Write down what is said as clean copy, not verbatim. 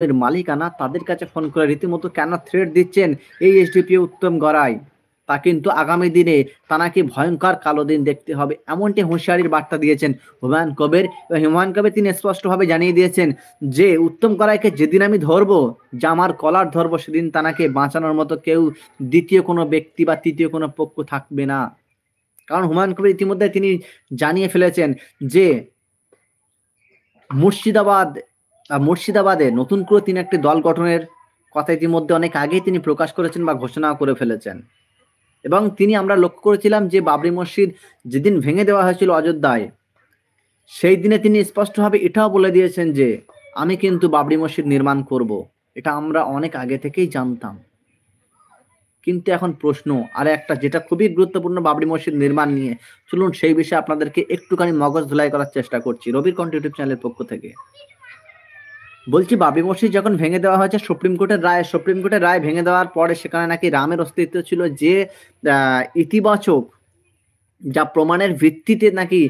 এর মালিকানা তাদের কাছে ফোন করে রীতিমতো কেন থ্রেট দিচ্ছেন এই এসডিপিও উত্তম গড়াই। তা কিন্তু আগামী দিনে তা নাকি ভয়ঙ্কর কালো দিন দেখতে হবে এমনটি হুঁশিয়ারির বার্তা দিয়েছেন হুমায়ুন কবির। হুমায়ুন কবির তিনি স্পষ্টভাবে জানিয়ে দিয়েছেন যে উত্তম গড়াইকে যেদিন আমি ধরবো, জামার কলার ধরবো, সেদিন তাকে বাঁচানোর মতো কেউ দ্বিতীয় কোনো ব্যক্তি বা তৃতীয় কোনো পক্ষ থাকবে না। কারণ হুমায়ুন কবির ইতিমধ্যে তিনি জানিয়ে ফেলেছেন যে মুর্শিদাবাদে নতুন করে তিনি একটি দল গঠনের কথা ইতিমধ্যে অনেক আগেই তিনি প্রকাশ করেছেন বা ঘোষণা করে ফেলেছেন। এবং তিনি আমরা লক্ষ্য করেছিলাম যে বাবরি মসজিদ যেদিন ভেঙে দেওয়া হয়েছিল অযোধ্যায়, সেই দিনে তিনি স্পষ্টভাবে এটাও বলে দিয়েছেন যে আমি কিন্তু বাবরি মসজিদ নির্মাণ করব। এটা আমরা অনেক আগে থেকেই জানতাম। কিন্তু এখন প্রশ্ন আর একটা যেটা খুবই গুরুত্বপূর্ণ বাবরি মসজিদ নির্মাণ নিয়ে, চলুন সেই বিষয়ে আপনাদেরকে একটুখানি মগজ ধুলাই করার চেষ্টা করছি রবির কণ্ঠ ইউটিউব চ্যানেলের পক্ষ থেকে। বলছি বাবরি মসজিদ যখন ভেঙে দেওয়া হয়েছে সুপ্রিম কোর্টের রায় ভেঙে দেওয়ার পরে সেখানে নাকি রামের অস্তিত্ব ছিল, যে ইতিবাচক যা প্রমাণের ভিত্তিতে নাকি